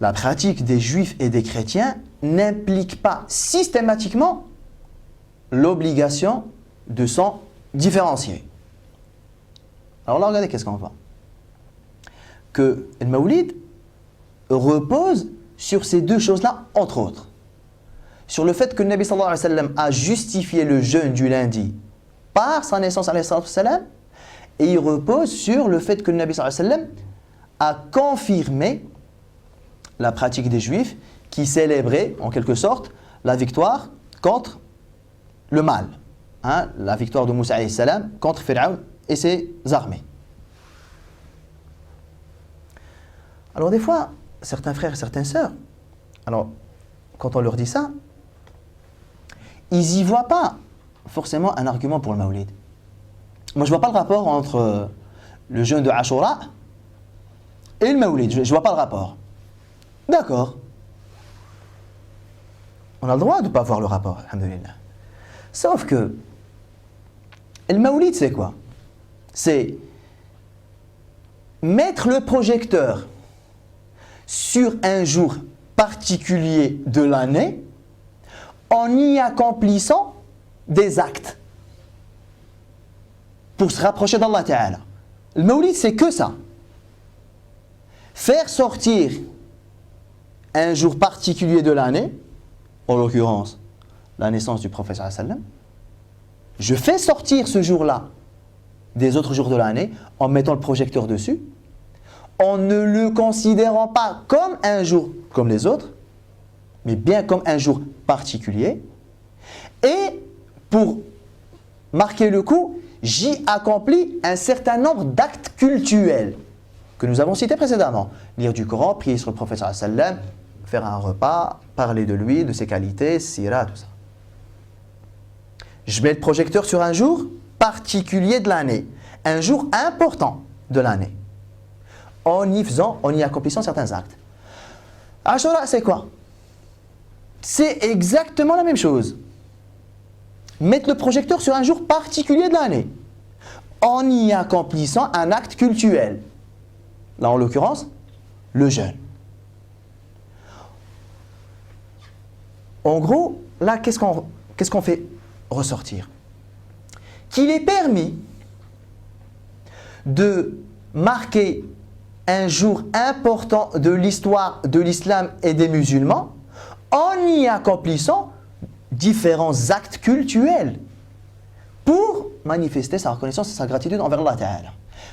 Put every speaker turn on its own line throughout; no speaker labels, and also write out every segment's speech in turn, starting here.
la pratique des juifs et des chrétiens n'implique pas systématiquement l'obligation de s'en différencier. Alors là, regardez qu'est-ce qu'on voit. Que le Mawlid repose sur ces deux choses-là, entre autres. Sur le fait que le Nabi sallallahu alayhi wa sallam a justifié le jeûne du lundi par sa naissance alayhi wa sallam, et il repose sur le fait que le Nabi sallallahu alayhi wa sallam a confirmé la pratique des Juifs qui célébraient en quelque sorte la victoire contre le mal. La victoire de Moussa alayhi salam contre Pharaon et ses armées. Alors des fois, certains frères et certaines sœurs, alors quand on leur dit ça, ils n'y voient pas forcément un argument pour le Mawlid. Moi je ne vois pas le rapport entre le jeûne de Ashura et le Mawlid, je ne vois pas le rapport. D'accord. On a le droit de ne pas voir le rapport, alhamdoulilah. Sauf que le Mawlid c'est quoi? C'est mettre le projecteur sur un jour particulier de l'année en y accomplissant des actes pour se rapprocher d'Allah Ta'ala. Le Mawlid c'est que ça. Faire sortir un jour particulier de l'année, en l'occurrence la naissance du prophète sallallahu alayhi wa sallam, je fais sortir ce jour-là des autres jours de l'année en mettant le projecteur dessus, en ne le considérant pas comme un jour comme les autres, mais bien comme un jour particulier. Et pour marquer le coup, j'y accomplis un certain nombre d'actes cultuels que nous avons cités précédemment. Lire du Coran, prier sur le prophète sallallahu alayhi wa sallam, faire un repas, parler de lui, de ses qualités, sira, tout ça. Je mets le projecteur sur un jour particulier de l'année, un jour important de l'année, en y accomplissant certains actes. Ashura, c'est quoi? C'est exactement la même chose. Mettre le projecteur sur un jour particulier de l'année, en y accomplissant un acte cultuel. Là, en l'occurrence, le jeûne. En gros, là, qu'est-ce qu'on fait ressortir? Qu'il est permis de marquer un jour important de l'histoire de l'islam et des musulmans en y accomplissant différents actes cultuels pour manifester sa reconnaissance et sa gratitude envers Allah Ta'ala,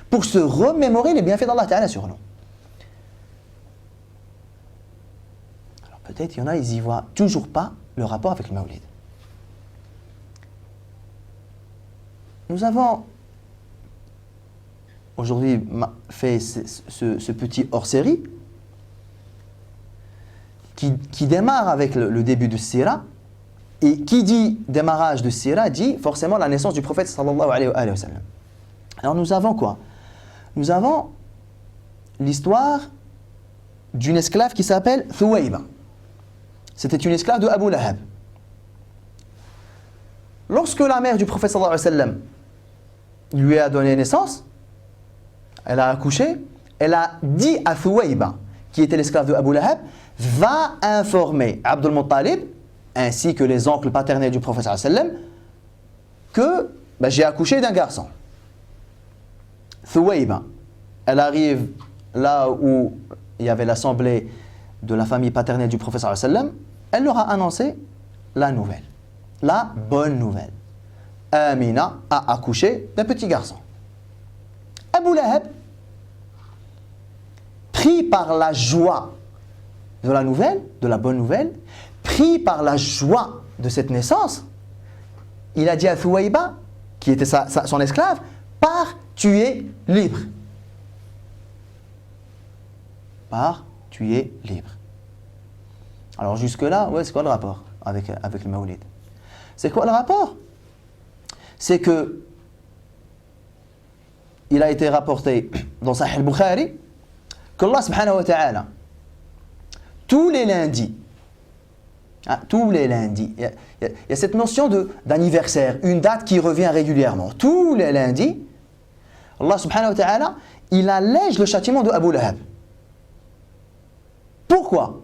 pour se remémorer les bienfaits d'Allah Ta'ala sur nous. Alors peut-être il y en a, ils n'y voient toujours pas le rapport avec le Mawlid. Nous avons aujourd'hui fait ce petit hors-série qui démarre avec le début de Sira. Et qui dit démarrage de Sira dit forcément la naissance du prophète sallallahu alayhi wa sallam. Alors nous avons quoi? Nous avons l'histoire d'une esclave qui s'appelle Thuwayba. C'était une esclave de Abu Lahab. Lorsque la mère du prophète sallallahu alayhi wa sallam lui a donné naissance, elle a accouché, elle a dit à Thuwayba, qui était l'esclave de Abu Lahab, va informer Abdul Muttalib ainsi que les oncles paternels du prophète sallallahu alayhi wa sallam que j'ai accouché d'un garçon. Thuwayba, elle arrive là où il y avait l'assemblée de la famille paternelle du prophète sallallahu alayhi wa sallam, elle leur a annoncé la nouvelle, la bonne nouvelle. Amina a accouché d'un petit garçon. Abu Lahab, pris par la joie de la nouvelle, de la bonne nouvelle, pris par la joie de cette naissance, il a dit à Thuwayba, qui était son esclave, pars, tu es libre. Pars, tu es libre. Alors jusque-là, ouais, c'est quoi le rapport avec le Mawlid? C'est quoi le rapport? C'est que il a été rapporté dans Sahih al-Bukhari qu'Allah subhanahu wa ta'ala, tous les lundis, il y a cette notion d'anniversaire, une date qui revient régulièrement. Tous les lundis, Allah subhanahu wa ta'ala, il allège le châtiment de Abu Lahab. Pourquoi?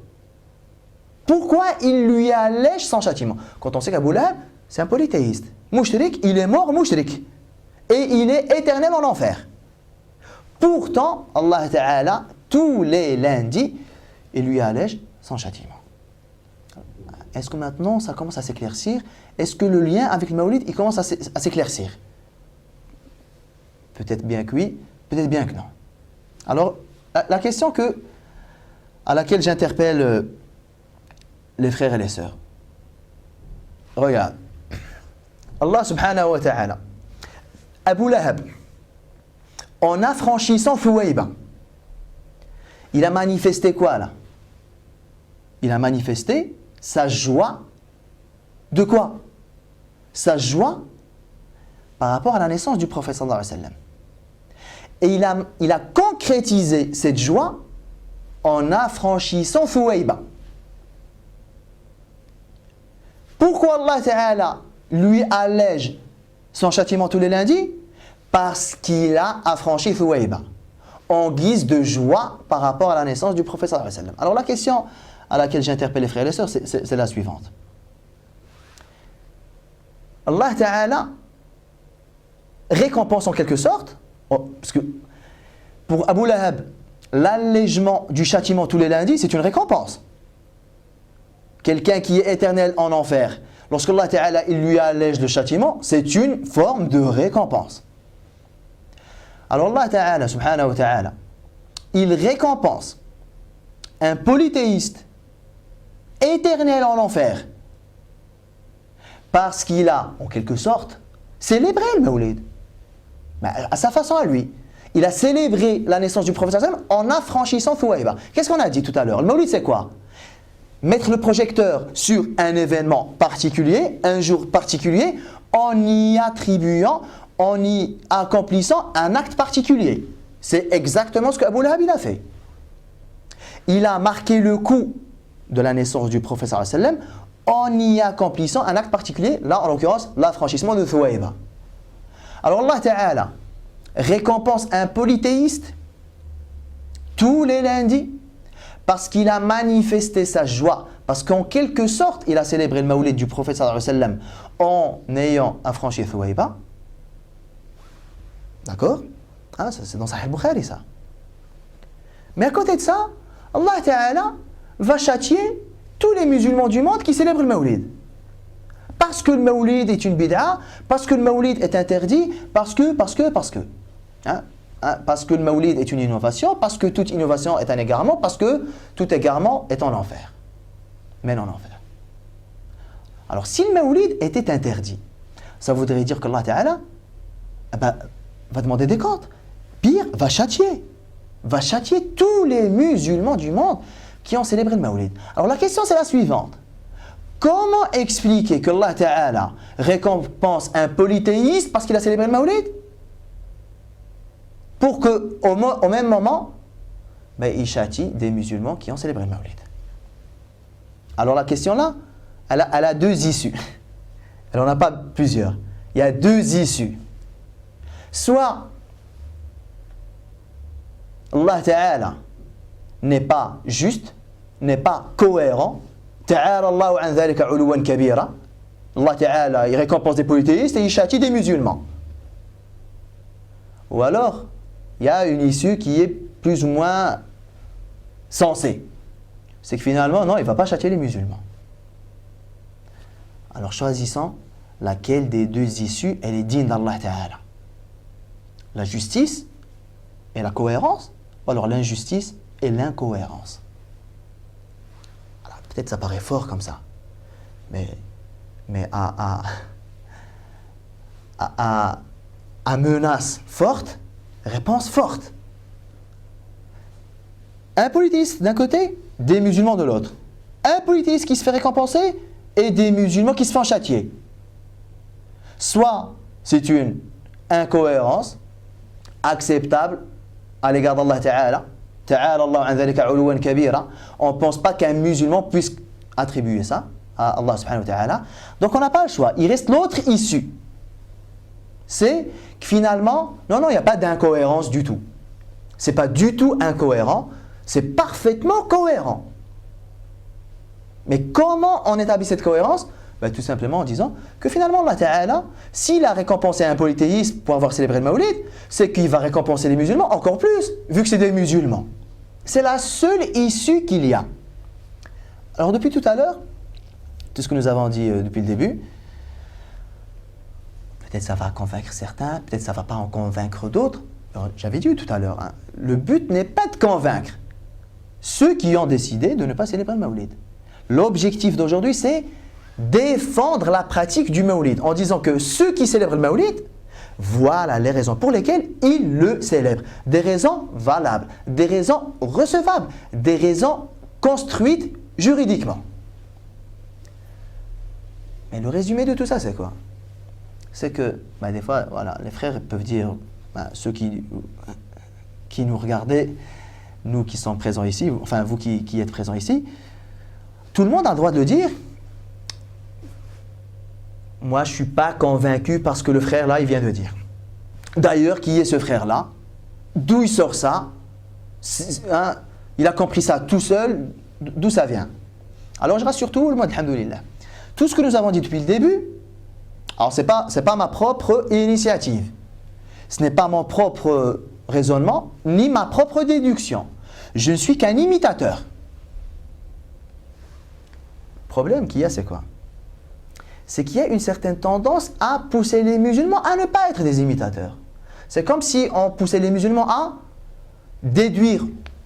Pourquoi il lui allège son châtiment? Quand on sait qu'Abu Lahab, c'est un polythéiste. Mushrik, il est mort mushrik. Et il est éternel en enfer. Pourtant, Allah Ta'ala, tous les lundis, il lui allège son châtiment. Est-ce que maintenant ça commence à s'éclaircir? Est-ce que le lien avec le Mawlid il commence à s'éclaircir? Peut-être bien que oui, peut-être bien que non. Alors, la question à laquelle j'interpelle les frères et les sœurs. Regarde. Allah subhanahu wa ta'ala. Abu Lahab, en affranchissant Thuwayba, il a manifesté quoi là? Il a manifesté sa joie de quoi? Sa joie par rapport à la naissance du prophète sallallahu alayhi wa sallam. Et il a concrétisé cette joie en affranchissant Thuwayba. Pourquoi Allah Ta'ala lui allège son châtiment tous les lundis? Parce qu'il a affranchi Thuwayba en guise de joie par rapport à la naissance du prophète sallallahu alayhi wa sallam. Alors la question à laquelle j'interpelle les frères et les sœurs, c'est la suivante. Allah Ta'ala récompense en quelque sorte, parce que pour Abu Lahab, l'allègement du châtiment tous les lundis, c'est une récompense. Quelqu'un qui est éternel en enfer, lorsque Allah Ta'ala il lui allège le châtiment, c'est une forme de récompense. Alors Allah Ta'ala, subhanahu wa ta'ala, il récompense un polythéiste éternel en enfer parce qu'il a, en quelque sorte, célébré le Mawlid. Mais à sa façon à lui. Il a célébré la naissance du prophète en affranchissant Thuwayba. Qu'est-ce qu'on a dit tout à l'heure? Le Mawlid, c'est quoi? Mettre le projecteur sur un événement particulier, un jour particulier, en y attribuant, en y accomplissant un acte particulier. C'est exactement ce qu'Abu Lahab a fait. Il a marqué le coup de la naissance du prophète en y accomplissant un acte particulier, là en l'occurrence l'affranchissement de Thuwayba. Alors Allah Ta'ala récompense un polythéiste tous les lundis parce qu'il a manifesté sa joie, parce qu'en quelque sorte il a célébré le Mawlid du prophète sallallahu alayhi wa sallam en ayant affranchi Thuwayba. D'accord? Ah, c'est dans Sahih Bukhari ça. Mais à côté de ça, Allah Ta'ala va châtier tous les musulmans du monde qui célèbrent le Mawlid. Parce que le Mawlid est une bid'a, parce que le Mawlid est interdit, parce que. Parce que le Mawlid est une innovation, parce que toute innovation est un égarement, parce que tout égarement est en enfer. Mène en enfer. Alors si le Mawlid était interdit, ça voudrait dire qu'Allah Ta'ala va demander des comptes. Pire, va châtier tous les musulmans du monde qui ont célébré le Mawlid. Alors la question c'est la suivante. Comment expliquer que Allah Ta'ala récompense un polythéiste parce qu'il a célébré le Mawlid? Pour qu'au même moment, il châtie des musulmans qui ont célébré le Mawlid. Alors la question là, elle a deux issues. Elle n'en a pas plusieurs. Il y a deux issues. Soit Allah Ta'ala n'est pas juste, n'est pas cohérent. Ta'ala Allahu an dhalika uluwan kabira. Allah Ta'ala, il récompense des polythéistes et il châtie des musulmans. Ou alors, il y a une issue qui est plus ou moins sensée. C'est que finalement, non, il ne va pas châtier les musulmans. Alors choisissons laquelle des deux issues elle est digne d'Allah Ta'ala. La justice et la cohérence, ou alors l'injustice et l'incohérence. Alors peut-être ça paraît fort comme ça, mais à menace forte, réponse forte. Un polythéiste d'un côté, des musulmans de l'autre. Un polythéiste qui se fait récompenser et des musulmans qui se font châtier. Soit c'est une incohérence acceptable à l'égard d'Allah Ta'ala. Ta'ala Allah an dhalika uluwan kabira. On ne pense pas qu'un musulman puisse attribuer ça à Allah subhanahu wa ta'ala. Donc on n'a pas le choix. Il reste l'autre issue. C'est que finalement, non, il n'y a pas d'incohérence du tout. C'est pas du tout incohérent, c'est parfaitement cohérent. Mais comment on établit cette cohérence? Ben, tout simplement en disant que finalement Allah Ta'ala, s'il a récompensé un polythéiste pour avoir célébré le Maoulid, c'est qu'il va récompenser les musulmans encore plus, vu que c'est des musulmans. C'est la seule issue qu'il y a. Alors depuis tout à l'heure, tout ce que nous avons dit depuis le début, peut-être ça va convaincre certains, peut-être ça ne va pas en convaincre d'autres. J'avais dit tout à l'heure, hein, le but n'est pas de convaincre ceux qui ont décidé de ne pas célébrer le Maoulid. L'objectif d'aujourd'hui, c'est défendre la pratique du Maoulid en disant que ceux qui célèbrent le Maoulid, voilà les raisons pour lesquelles ils le célèbrent. Des raisons valables, des raisons recevables, des raisons construites juridiquement. Mais le résumé de tout ça, c'est quoi? C'est que des fois, voilà, les frères peuvent dire, ceux qui nous regardez, nous qui sommes présents ici, enfin vous qui êtes présents ici, tout le monde a le droit de le dire. Moi, je ne suis pas convaincu par ce que le frère là, il vient de dire. D'ailleurs, qui est ce frère là? D'où il sort ça? Il a compris ça tout seul, d'où ça vient? Alors je rassure tout le monde, alhamdoulilah. Tout ce que nous avons dit depuis le début, alors ce n'est pas ma propre initiative. Ce n'est pas mon propre raisonnement, ni ma propre déduction. Je ne suis qu'un imitateur. Le problème qu'il y a, c'est quoi? C'est qu'il y a une certaine tendance à pousser les musulmans à ne pas être des imitateurs. C'est comme si on poussait les musulmans à déduire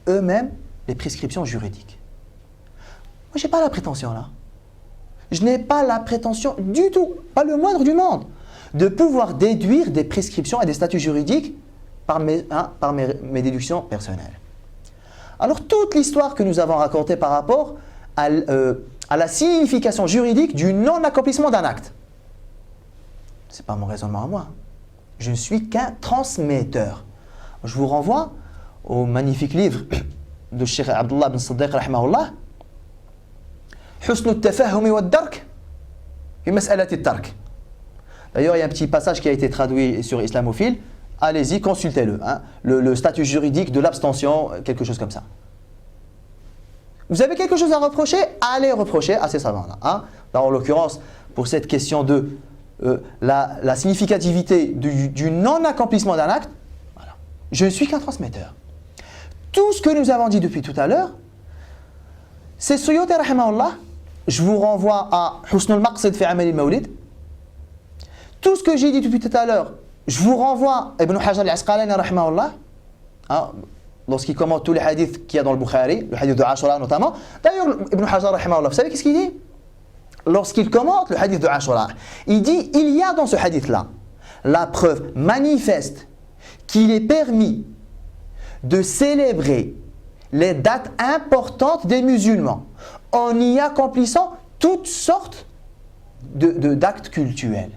eux-mêmes les prescriptions juridiques. Moi, je n'ai pas la prétention là. Je n'ai pas la prétention du tout, pas le moindre du monde, de pouvoir déduire des prescriptions et des statuts juridiques par mes déductions personnelles. Alors, toute l'histoire que nous avons racontée par rapport à la signification juridique du non-accomplissement d'un acte. Ce n'est pas mon raisonnement à moi. Je ne suis qu'un transmetteur. Je vous renvoie au magnifique livre de Cheikh Abdullah bin Siddiq, rahimahullah, Husn al-tafahumi wa ad-dark fi mas'alati at-tark. D'ailleurs, il y a un petit passage qui a été traduit sur Islamophile. Allez-y, consultez-le. Hein. Le statut juridique de l'abstention, quelque chose comme ça. Vous avez quelque chose à reprocher? Allez reprocher à ces savants-là. Hein. En l'occurrence, pour cette question de la significativité du non-accomplissement d'un acte, voilà. Je ne suis qu'un transmetteur. Tout ce que nous avons dit depuis tout à l'heure, c'est Suyuti rahimahullah. Je vous renvoie à Husn al-Maqsid fi Amal al-Mawlid. Tout ce que j'ai dit depuis tout à l'heure, je vous renvoie à Ibn Hajar al-Asqalani rahimahullah. Hein, lorsqu'il commente tous les hadiths qu'il y a dans le Bukhari, le hadith de Ashura notamment. D'ailleurs, Ibn Hajar rahimahullah, vous savez qu'est-ce qu'il dit? Lorsqu'il commente le hadith de Ashura, il dit, il y a dans ce hadith-là la preuve manifeste qu'il est permis de célébrer les dates importantes des musulmans en y accomplissant toutes sortes d'actes cultuels.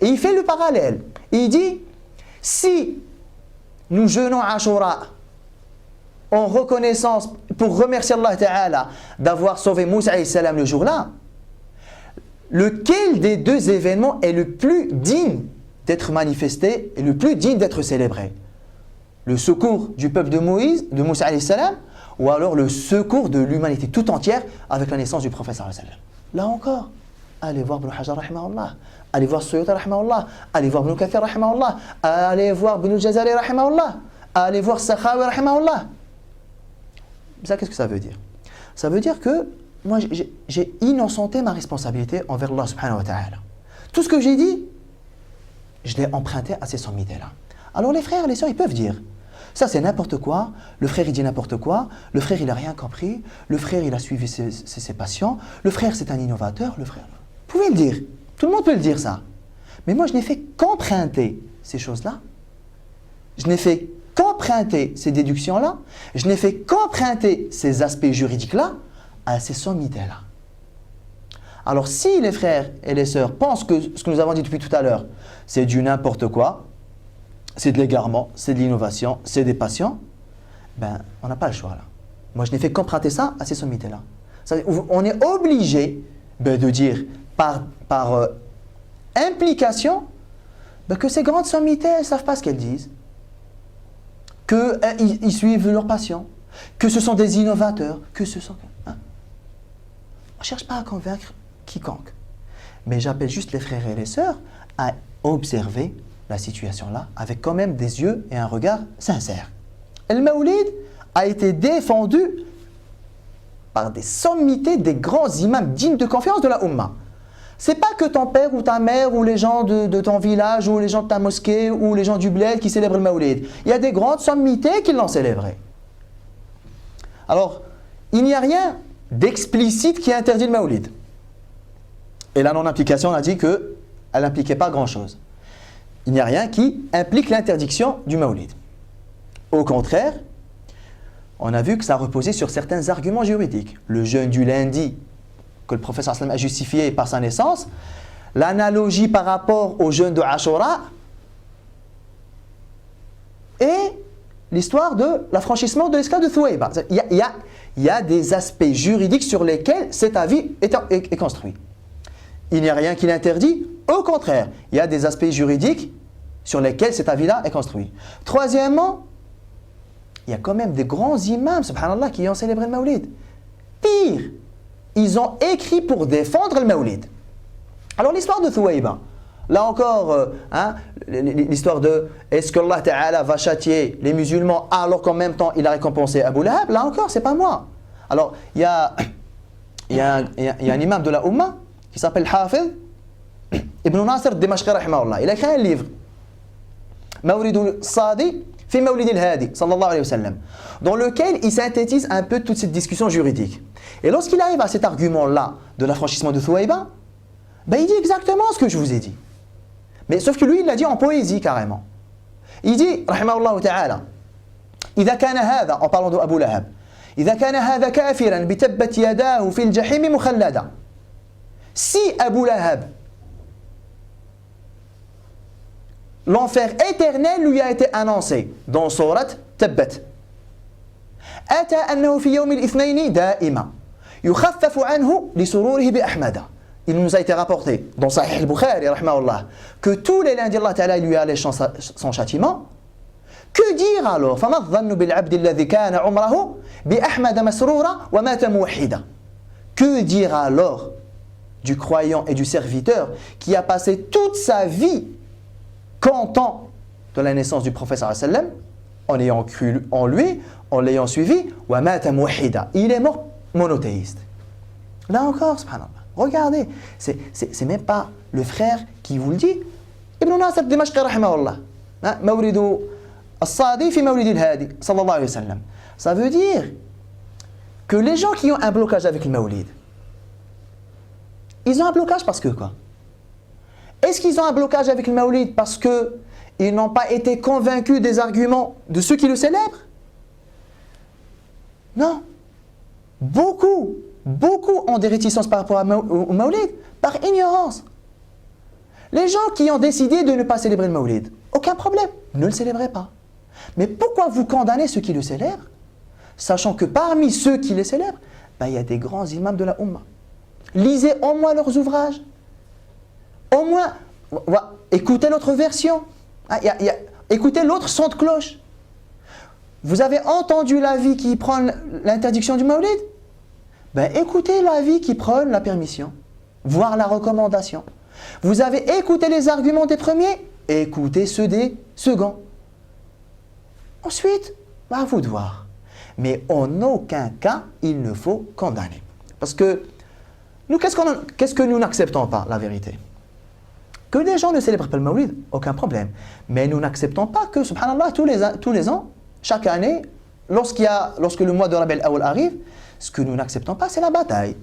Et il fait le parallèle. Il dit, si nous jeûnons Ashura en reconnaissance pour remercier Allah Ta'ala d'avoir sauvé Moussa alayhi salam le jour-là, lequel des deux événements est le plus digne d'être manifesté et le plus digne d'être célébré? Le secours du peuple de Moussa alayhi salam, ou alors le secours de l'humanité tout entière avec la naissance du prophète sallallahu alayhi wa sallam? Là encore, allez voir Ibn Hajar rahimahullah, allez voir Suyuti rahimahullah, allez voir Ibn Kathir rahimahullah, allez voir Ibn al-Jazari rahimahullah, allez voir Sakhawi rahimahullah. Ça, qu'est-ce que ça veut dire? Ça veut dire que moi, j'ai innocenté ma responsabilité envers Allah subhanahu wa ta'ala. Tout ce que j'ai dit, je l'ai emprunté à ces sommités-là. Alors les frères et les sœurs, ils peuvent dire, ça c'est n'importe quoi, le frère il dit n'importe quoi, le frère il n'a rien compris, le frère il a suivi ses passions, le frère c'est un innovateur, le frère... Vous pouvez le dire, tout le monde peut le dire ça. Mais moi je n'ai fait qu'emprunter ces choses-là. Je n'ai fait qu'emprunter ces déductions-là, je n'ai fait qu'emprunter ces aspects juridiques-là à ces sommités-là. Alors si les frères et les sœurs pensent que ce que nous avons dit depuis tout à l'heure, c'est du n'importe quoi, c'est de l'égarement, c'est de l'innovation, c'est des passions, ben on n'a pas le choix là. Moi je n'ai fait qu'emprunter ça à ces sommités-là. On est obligé de dire par implication que ces grandes sommités, elles ne savent pas ce qu'elles disent, qu'ils suivent leur passion, que ce sont des innovateurs, que ce sont... Hein? ne cherche pas à convaincre quiconque. Mais j'appelle juste les frères et les sœurs à observer la situation là avec quand même des yeux et un regard sincère. Le Mawlid a été défendu par des sommités des grands imams dignes de confiance de la Ummah. C'est pas que ton père ou ta mère ou les gens de ton village ou les gens de ta mosquée ou les gens du bled qui célèbrent le Mawlid. Il y a des grandes sommités qui l'ont célébré. Alors, il n'y a rien d'explicite qui interdit le Mawlid. Et la non-application, on a dit qu'elle n'impliquait pas grand-chose. Il n'y a rien qui implique l'interdiction du Mawlid. Au contraire, on a vu que ça reposait sur certains arguments juridiques. Le jeûne du lundi, que le prophète sallam a justifié par sa naissance, l'analogie par rapport au jeûne de Ashura et l'histoire de l'affranchissement de l'esclave de Thouaïba. Il y a des aspects juridiques sur lesquels cet avis est construit. Il n'y a rien qui l'interdit. Au contraire, il y a des aspects juridiques sur lesquels cet avis-là est construit. Troisièmement, il y a quand même des grands imams, subhanallah, qui ont célébré le Mawlid. Pire, ils ont écrit pour défendre le Mawlid. Alors l'histoire de Thouaïba, là encore, l'histoire de est-ce que Allah Ta'ala va châtier les musulmans alors qu'en même temps il a récompensé Abu Lahab, là encore, c'est pas moi. Alors il y a un imam de la Ummah qui s'appelle Hafiz Ibn Nasr Dimashqi rahimahullah. Il a écrit un livre, Mawlidul Sadi fi Mawlidil Hadi, sallallahu alayhi wa sallam, dans lequel il synthétise un peu toute cette discussion juridique. Et lorsqu'il arrive à cet argument-là de l'affranchissement de Thouaïba, ben il dit exactement ce que je vous ai dit. Mais sauf que lui, il l'a dit en poésie carrément. Il dit, rahimahullah ta'ala, إذا كان هذا, en parlant d'Abu Lahab, إذا كان هذا كافرا بتبت يداه في الجحيم مخلدا. Si Abu Lahab, l'enfer éternel lui a été annoncé dans Surat Tabbat. أتى أنه في يوم الاثنين دائما يخفف عنه لسروره بأحمد. Il nous a été rapporté dans Sahih al-Bukhari rahimahullah que tous les lundis Allah Ta'ala lui allait son châtiment. Que dire alors? فما الظن بالعبد الذي كان عمره بأحمد مسرورا ومات موحدا. Que dire alors du croyant et du serviteur qui a passé toute sa vie content de la naissance du prophète sallallahu alayhi wa sallam, en ayant cru en lui, en l'ayant suivi, il est mort monothéiste. Là encore, subhanallah, regardez, c'est même pas le frère qui vous le dit. Ibn Nasr Dimashqi rahimahullah, Mawlidu as-Sadi fi Mawlidil Hadi, sallallahu alayhi wa sallam. Ça veut dire que les gens qui ont un blocage avec le Mawlid, ils ont un blocage parce que quoi? Est-ce qu'ils ont un blocage avec le Mawlid parce qu'ils n'ont pas été convaincus des arguments de ceux qui le célèbrent? Non. Beaucoup ont des réticences par rapport au Mawlid par ignorance. Les gens qui ont décidé de ne pas célébrer le Mawlid, aucun problème, ne le célébrez pas. Mais pourquoi vous condamnez ceux qui le célèbrent, sachant que parmi ceux qui les célèbrent, il y a des grands imams de la Ummah. Lisez au moins leurs ouvrages. Au moins, écoutez l'autre version. Écoutez l'autre son de cloche. Vous avez entendu l'avis qui prône l'interdiction du Mawlid? Écoutez l'avis qui prône la permission, voire la recommandation. Vous avez écouté les arguments des premiers? Écoutez ceux des seconds. Ensuite, à vous de voir. Mais en aucun cas, il ne faut condamner. Parce que nous, qu'est-ce que nous n'acceptons pas, la vérité? Que les gens ne célèbrent pas le Mawlid, aucun problème. Mais nous n'acceptons pas que, subhanallah, tous les ans, chaque année, lorsque le mois de Rabi al-Awwal arrive, ce que nous n'acceptons pas, c'est la bataille.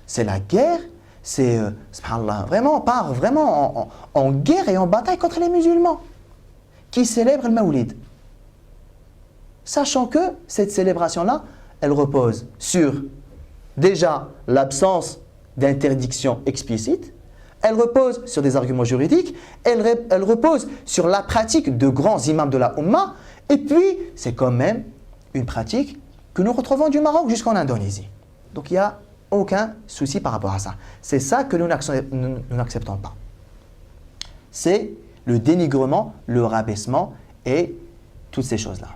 C'est la guerre, c'est, subhanallah, vraiment, on part vraiment en guerre et en bataille contre les musulmans qui célèbrent le Mawlid. Sachant que cette célébration-là, elle repose sur, déjà, l'absence d'interdiction explicite. Elle repose sur des arguments juridiques, elle repose sur la pratique de grands imams de la Ummah, et puis c'est quand même une pratique que nous retrouvons du Maroc jusqu'en Indonésie. Donc il n'y a aucun souci par rapport à ça. C'est ça que nous n'acceptons pas. C'est le dénigrement, le rabaissement et toutes ces choses-là.